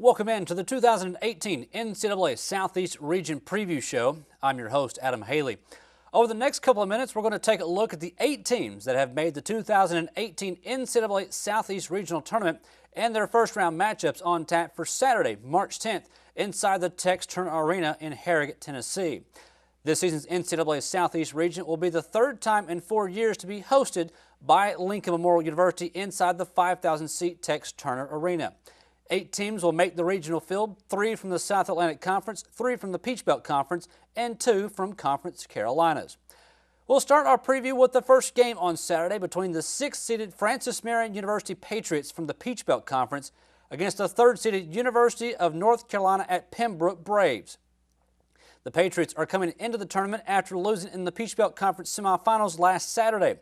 Welcome in to the 2018 NCAA Southeast Region Preview Show. I'm your host, Adam Haley. Over the next couple of minutes, we're going to take a look at the 8 teams that have made the 2018 NCAA Southeast Regional Tournament and their first-round matchups on tap for Saturday, March 10th, inside the Tex Turner Arena in Harrogate, Tennessee. This season's NCAA Southeast Region will be the third time in 4 years to be hosted by Lincoln Memorial University inside the 5,000-seat Tex Turner Arena. 8 teams will make the regional field, 3 from the South Atlantic Conference, 3 from the Peach Belt Conference, and 2 from Conference Carolinas. We'll start our preview with the first game on Saturday between the 6th-seeded Francis Marion University Patriots from the Peach Belt Conference against the 3rd-seeded University of North Carolina at Pembroke Braves. The Patriots are coming into the tournament after losing in the Peach Belt Conference semifinals last Saturday.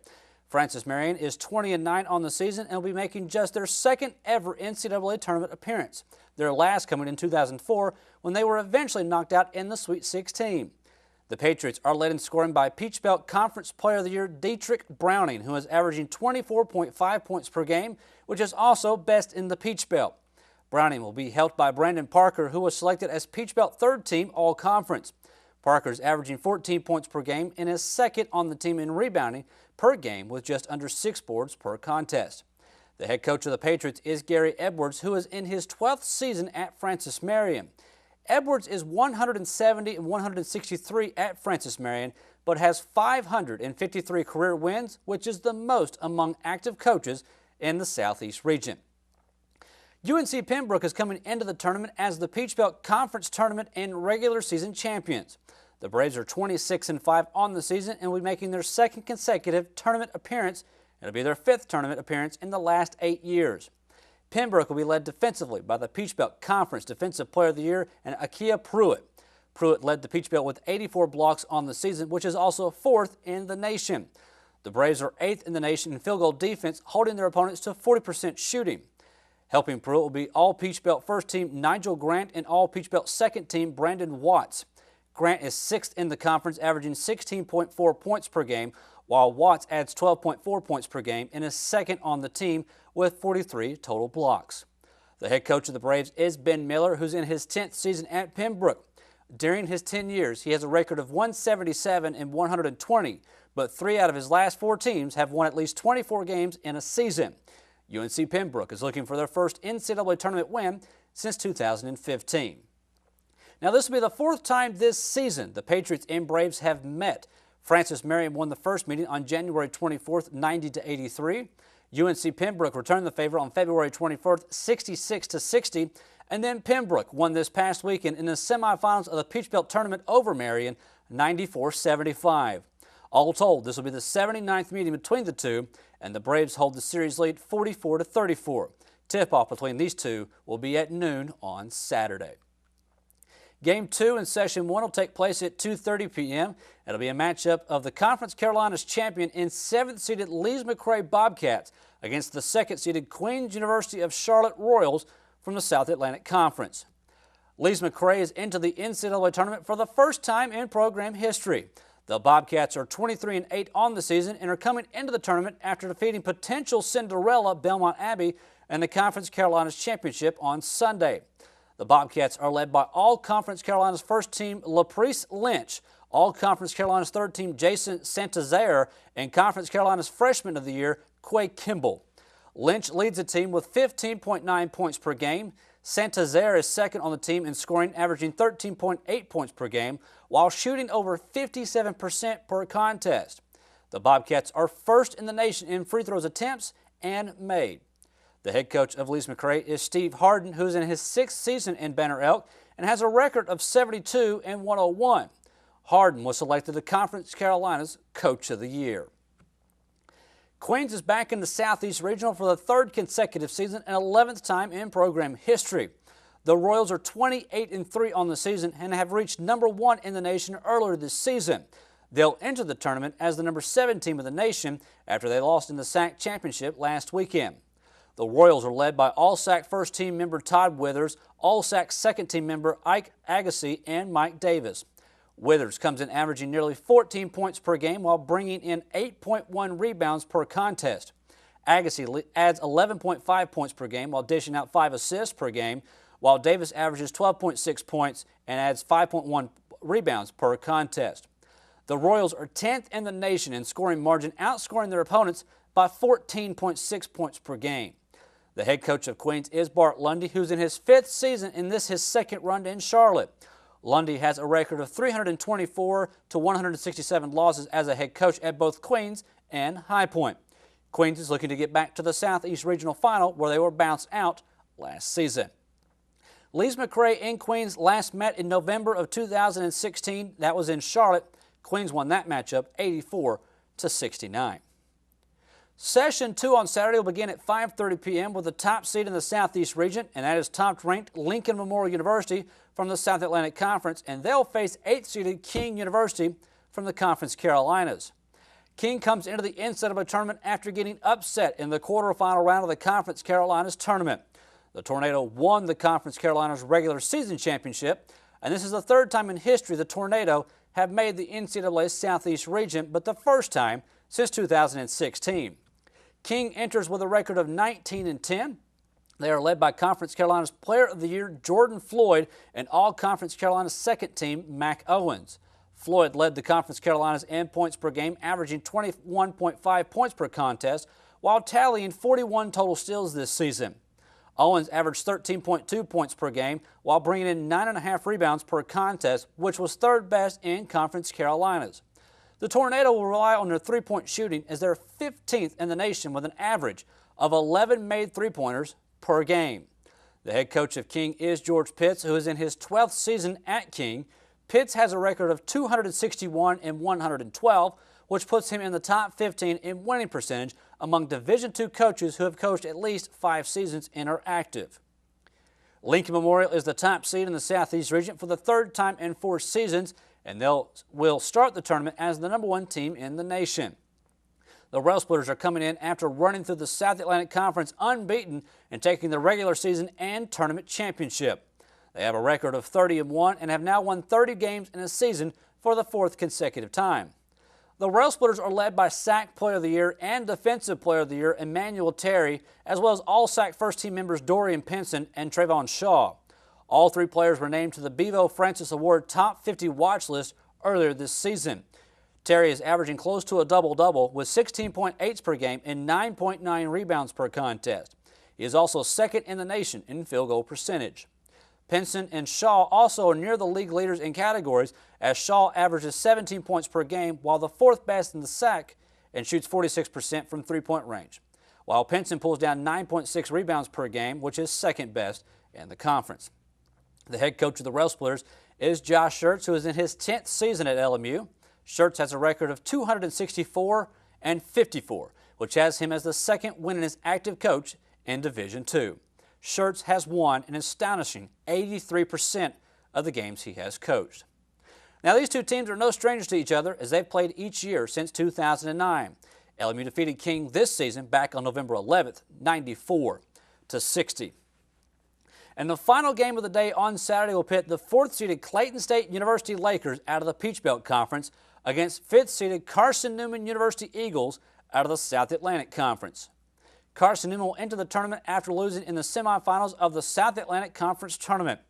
Francis Marion is 20-9 on the season and will be making just their second ever NCAA tournament appearance, their last coming in 2004 when they were eventually knocked out in the Sweet 16. The Patriots are led in scoring by Peach Belt Conference Player of the Year Dietrich Browning, who is averaging 24.5 points per game, which is also best in the Peach Belt. Browning will be helped by Brandon Parker, who was selected as Peach Belt third team All-Conference. Parker is averaging 14 points per game and is second on the team in rebounding per game with just under 6 boards per contest. The head coach of the Patriots is Gary Edwards, who is in his 12th season at Francis Marion. Edwards is 170 and 163 at Francis Marion, but has 553 career wins, which is the most among active coaches in the Southeast region. UNC Pembroke is coming into the tournament as the Peach Belt Conference Tournament and regular season champions. The Braves are 26-5 on the season and will be making their second consecutive tournament appearance. It'll be their 5th tournament appearance in the last 8 years. Pembroke will be led defensively by the Peach Belt Conference Defensive Player of the Year and Akia Pruitt. Pruitt led the Peach Belt with 84 blocks on the season, which is also 4th in the nation. The Braves are 8th in the nation in field goal defense, holding their opponents to 40% shooting. Helping Pruitt will be All-Peach Belt First Team Nigel Grant and All-Peach Belt Second Team Brandon Watts. Grant is 6th in the conference, averaging 16.4 points per game, while Watts adds 12.4 points per game and is second on the team with 43 total blocks. The head coach of the Braves is Ben Miller, who's in his 10th season at Pembroke. During his 10 years, he has a record of 177 and 120, but 3 out of his last 4 teams have won at least 24 games in a season. UNC Pembroke is looking for their first NCAA tournament win since 2015. Now, this will be the 4th time this season the Patriots and Braves have met. Francis Marion won the first meeting on January 24th, 90-83. UNC Pembroke returned the favor on February 24th, 66-60. And then Pembroke won this past weekend in the semifinals of the Peach Belt Tournament over Marion, 94-75. All told, this will be the 79th meeting between the two, and the Braves hold the series lead 44-34. Tip-off between these two will be at noon on Saturday. Game 2 in Session 1 will take place at 2:30 p.m. It'll be a matchup of the Conference Carolinas champion and 7th-seeded Lees-McRae Bobcats against the 2nd-seeded Queens University of Charlotte Royals from the South Atlantic Conference. Lees-McRae is into the NCAA tournament for the first time in program history. The Bobcats are 23-8 on the season and are coming into the tournament after defeating potential Cinderella Belmont Abbey in the Conference Carolinas Championship on Sunday. The Bobcats are led by All-Conference Carolinas first team LaPrice Lynch, All-Conference Carolinas third team Jason Santazaire, and Conference Carolinas Freshman of the Year Quay Kimball. Lynch leads the team with 15.9 points per game. Santazaire is second on the team in scoring, averaging 13.8 points per game, while shooting over 57% per contest. The Bobcats are first in the nation in free throws attempts and made. The head coach of Lees-McRae is Steve Harden, who's in his 6th season in Banner Elk and has a record of 72 and 101. Harden was selected the Conference Carolinas Coach of the Year. Queens is back in the Southeast Regional for the 3rd consecutive season and 11th time in program history. The Royals are 28-3 on the season and have reached number 1 in the nation earlier this season. They'll enter the tournament as the number 7 team of the nation after they lost in the SAC championship last weekend. The Royals are led by All-SAC first team member Todd Withers, All-SAC second team member Ike Agassi, and Mike Davis. Withers comes in averaging nearly 14 points per game while bringing in 8.1 rebounds per contest. Agassi adds 11.5 points per game while dishing out 5 assists per game. while Davis averages 12.6 points and adds 5.1 rebounds per contest. The Royals are 10th in the nation in scoring margin, outscoring their opponents by 14.6 points per game. The head coach of Queens is Bart Lundy, who's in his 5th season in his second run in Charlotte. Lundy has a record of 324 to 167 losses as a head coach at both Queens and High Point. Queens is looking to get back to the Southeast Regional Final, where they were bounced out last season. Lees McRae and Queens last met in November of 2016. That was in Charlotte. Queens won that matchup 84 to 69. Session 2 on Saturday will begin at 5:30 p.m. with the top seed in the Southeast region, and that is top-ranked Lincoln Memorial University from the South Atlantic Conference, and they'll face 8th-seeded King University from the Conference Carolinas. King comes into the NCAA tournament after getting upset in the quarterfinal round of the Conference Carolinas tournament. The Tornado won the Conference Carolinas regular season championship, and this is the 3rd time in history the Tornado have made the NCAA Southeast region, but the 1st time since 2016. King enters with a record of 19-10. They are led by Conference Carolinas Player of the Year Jordan Floyd and All-Conference Carolinas second team Mac Owens. Floyd led the Conference Carolinas in points per game, averaging 21.5 points per contest, while tallying 41 total steals this season. Owens averaged 13.2 points per game, while bringing in 9.5 rebounds per contest, which was 3rd best in Conference Carolinas. The Tornado will rely on their three-point shooting as they're 15th in the nation with an average of 11 made three-pointers per game. The head coach of King is George Pitts, who is in his 12th season at King. Pitts has a record of 261 and 112, which puts him in the top 15 in winning percentage among Division II coaches who have coached at least 5 seasons and are active. Lincoln Memorial is the top seed in the Southeast region for the 3rd time in 4 seasons, and will start the tournament as the #1 team in the nation. The Rail Splitters are coming in after running through the South Atlantic Conference unbeaten and taking the regular season and tournament championship. They have a record of 30-1 and have now won 30 games in a season for the 4th consecutive time. The Rail Splitters are led by SAC Player of the Year and Defensive Player of the Year Emmanuel Terry, as well as All-SAC first-team members Dorian Pinson and Trayvon Shaw. All 3 players were named to the Bevo Francis Award Top 50 watch list earlier this season. Terry is averaging close to a double-double with 16.8 per game and 9.9 rebounds per contest. He is also 2nd in the nation in field goal percentage. Pinson and Shaw also are near the league leaders in categories, as Shaw averages 17 points per game, while the 4th best in the SAC and shoots 46% from three-point range, while Pinson pulls down 9.6 rebounds per game, which is 2nd best in the conference. The head coach of the Rail Splitters is Josh Schertz, who is in his 10th season at LMU. Schertz has a record of 264 and 54, which has him as the 2nd winningest active coach in Division II. Schertz has won an astonishing 83% of the games he has coached. Now, these 2 teams are no strangers to each other, as they've played each year since 2009. LMU defeated King this season back on November 11th, 94 to 60. And the final game of the day on Saturday will pit the 4th-seeded Clayton State University Lakers out of the Peach Belt Conference against 5th-seeded Carson Newman University Eagles out of the South Atlantic Conference. Carson Newman will enter the tournament after losing in the semifinals of the South Atlantic Conference tournament.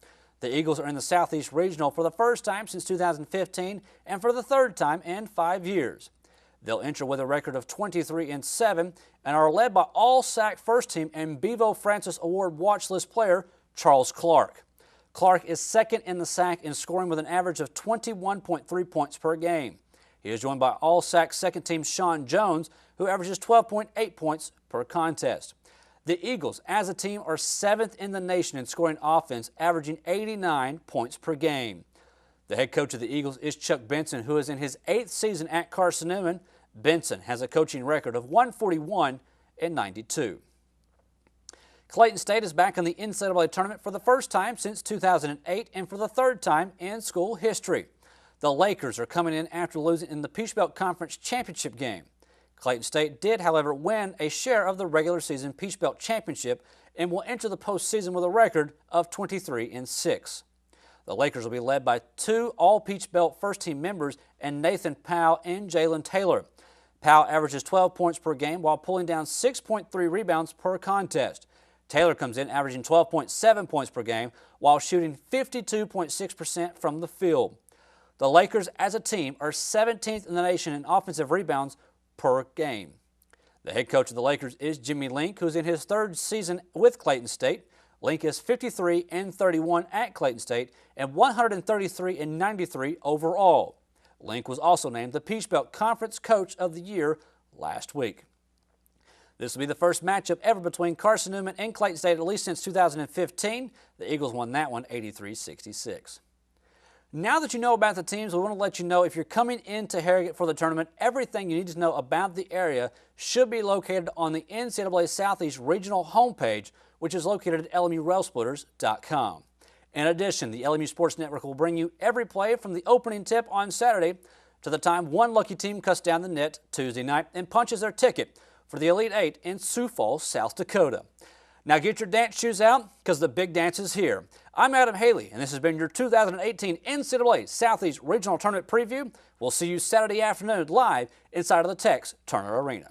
The Eagles are in the Southeast Regional for the 1st time since 2015 and for the 3rd time in 5 years. They'll enter with a record of 23-7 and are led by All-SAC first team and Bevo Francis Award watch list player Charles Clark. Clark is 2nd in the SAC in scoring with an average of 21.3 points per game. He is joined by All-SAC second team Sean Jones, who averages 12.8 points per contest. The Eagles, as a team, are 7th in the nation in scoring offense, averaging 89 points per game. The head coach of the Eagles is Chuck Benson, who is in his 8th season at Carson Newman. Benson has a coaching record of 141 and 92. Clayton State is back in the NCAA tournament for the 1st time since 2008 and for the 3rd time in school history. The Lakers are coming in after losing in the Peach Belt Conference championship game. Clayton State did, however, win a share of the regular season Peach Belt Championship and will enter the postseason with a record of 23-6. The Lakers will be led by 2 All-Peach Belt first-team members and Nathan Powell and Jalen Taylor. Powell averages 12 points per game while pulling down 6.3 rebounds per contest. Taylor comes in averaging 12.7 points per game while shooting 52.6% from the field. The Lakers as a team are 17th in the nation in offensive rebounds per game. The head coach of the Lakers is Jimmy Link, who's in his third season with Clayton State. Link is 53-31 at Clayton State and 133-93 overall. Link was also named the Peach Belt Conference Coach of the Year last week. This will be the first matchup ever between Carson Newman and Clayton State, at least since 2015. The Eagles won that one 83-66. Now that you know about the teams, we want to let you know if you're coming into Harrogate for the tournament, everything you need to know about the area should be located on the NCAA Southeast Regional homepage, which is located at LMURailsplitters.com. In addition, the LMU Sports Network will bring you every play from the opening tip on Saturday to the time one lucky team cuts down the net Tuesday night and punches their ticket for the Elite Eight in Sioux Falls, South Dakota. Now get your dance shoes out, because the big dance is here. I'm Adam Haley, and this has been your 2018 NCAA Southeast Regional Tournament Preview. We'll see you Saturday afternoon live inside of the Tex Turner Arena.